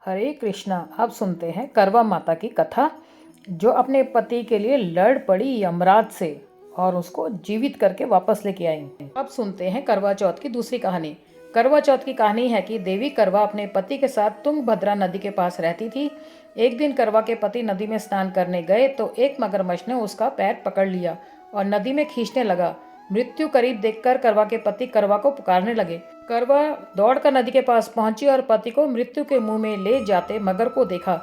हरे कृष्णा। अब सुनते हैं करवा माता की कथा, जो अपने पति के लिए लड़ पड़ी यमराज से और उसको जीवित करके वापस लेके आई। अब सुनते हैं करवा चौथ की दूसरी कहानी। करवा चौथ की कहानी है कि देवी करवा अपने पति के साथ तुंगभद्रा नदी के पास रहती थी। एक दिन करवा के पति नदी में स्नान करने गए तो एक मगरमच्छ ने उसका पैर पकड़ लिया और नदी में खींचने लगा। मृत्यु करीब देखकर करवा के पति करवा को पुकारने लगे। करवा दौड़कर नदी के पास पहुंची और पति को मृत्यु के मुंह में ले जाते मगर को देखा।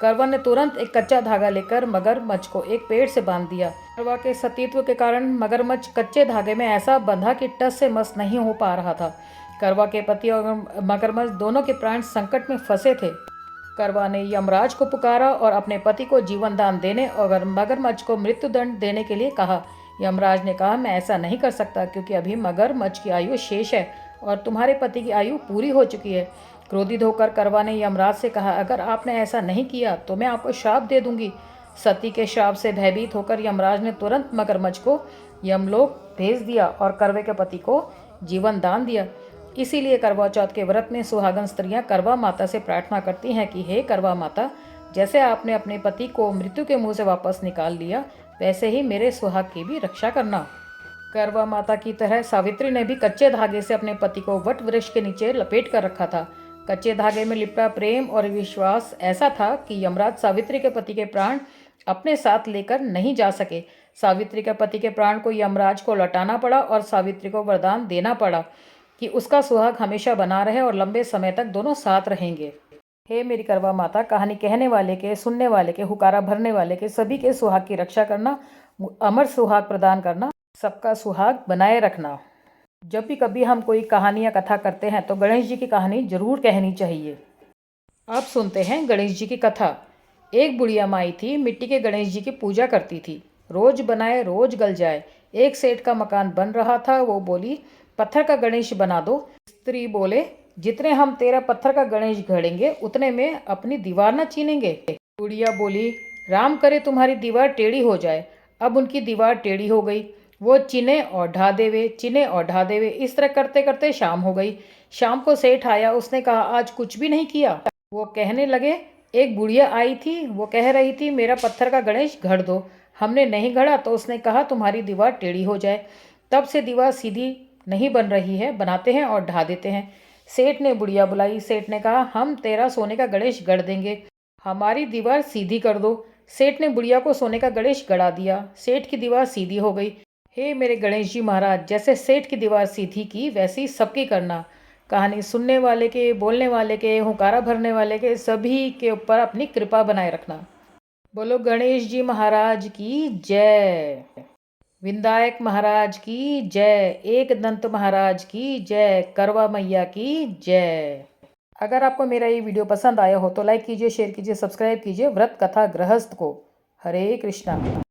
करवा ने तुरंत एक कच्चा धागा लेकर मगरमच्छ को एक पेड़ से बांध दिया। करवा के सतीत्व के कारण मगरमच्छ कच्चे धागे में ऐसा बंधा कि टस से मस नहीं हो पा रहा था। करवा के पति और मगरमच्छ दोनों के प्राण संकट में फंसे थे। करवा ने यमराज को पुकारा और अपने पति को जीवन दान देने और मगरमच्छ को मृत्युदंड देने के लिए कहा। यमराज ने कहा, मैं ऐसा नहीं कर सकता क्योंकि अभी मगरमच्छ की आयु शेष है और तुम्हारे पति की आयु पूरी हो चुकी है। क्रोधित होकर करवा ने यमराज से कहा, अगर आपने ऐसा नहीं किया तो मैं आपको श्राप दे दूंगी। सती के श्राप से भयभीत होकर यमराज ने तुरंत मगरमच्छ को यमलोक भेज दिया और करवे के पति को जीवन दान दिया। इसीलिए करवा चौथ के व्रत में सुहागन स्त्रियां करवा माता से प्रार्थना करती हैं कि हे करवा माता, जैसे आपने अपने पति को मृत्यु के मुंह से वापस निकाल लिया, वैसे ही मेरे सुहाग की भी रक्षा करना। करवा माता की तरह सावित्री ने भी कच्चे धागे से अपने पति को वट वृक्ष के नीचे लपेट कर रखा था। कच्चे धागे में लिपटा प्रेम और विश्वास ऐसा था कि यमराज सावित्री के पति के प्राण अपने साथ लेकर नहीं जा सके। सावित्री के पति के प्राण को यमराज को लौटाना पड़ा और सावित्री को वरदान देना पड़ा कि उसका सुहाग हमेशा बना रहे और लंबे समय तक दोनों साथ रहेंगे। हे मेरी करवा माता, कहानी कहने वाले के, सुनने वाले के, हुकारा भरने वाले के, सभी के सुहाग की रक्षा करना, अमर सुहाग प्रदान करना, सबका सुहाग बनाए रखना। जब भी कभी हम कोई कहानी या कथा करते हैं तो गणेश जी की कहानी जरूर कहनी चाहिए। अब सुनते हैं गणेश जी की कथा। एक बुढ़िया माई थी, मिट्टी के गणेश जी की पूजा करती थी। रोज बनाए रोज गल जाए। एक सेठ का मकान बन रहा था, वो बोली, पत्थर का गणेश बना दो। स्त्री बोले, जितने हम तेरा पत्थर का गणेश गढ़ेंगे उतने में अपनी दीवार न चीनेंगे। बुढ़िया बोली, राम करे तुम्हारी दीवार टेढ़ी हो जाए। अब उनकी दीवार टेढ़ी हो गई। वो चिने और ढा देवे, चिने और ढा देवे, इस तरह करते करते शाम हो गई। शाम को सेठ आया, उसने कहा, आज कुछ भी नहीं किया। वो कहने लगे, एक बुढ़िया आई थी, वो कह रही थी मेरा पत्थर का गणेश गढ़ दो। हमने नहीं गढ़ा तो उसने कहा तुम्हारी दीवार टेढ़ी हो जाए। तब से दीवार सीधी नहीं बन रही है, बनाते हैं और ढा देते हैं। सेठ ने बुढ़िया बुलाई। सेठ ने कहा, हम तेरा सोने का गणेश गढ़ देंगे, हमारी दीवार सीधी कर दो। सेठ ने बुढ़िया को सोने का गणेश गढ़ा दिया। सेठ की दीवार सीधी हो गई। हे मेरे गणेश जी महाराज, जैसे सेठ की दीवार सीधी की वैसी सबकी करना। कहानी सुनने वाले के, बोलने वाले के, हुंकारा भरने वाले के, सभी के ऊपर अपनी कृपा बनाए रखना। बोलो गणेश जी महाराज की जय, विनायक महाराज की जय, एक दंत महाराज की जय, करवा मैया की जय। अगर आपको मेरा ये वीडियो पसंद आया हो तो लाइक कीजिए, शेयर कीजिए, सब्सक्राइब कीजिए व्रत कथा गृहस्थ को। हरे कृष्णा।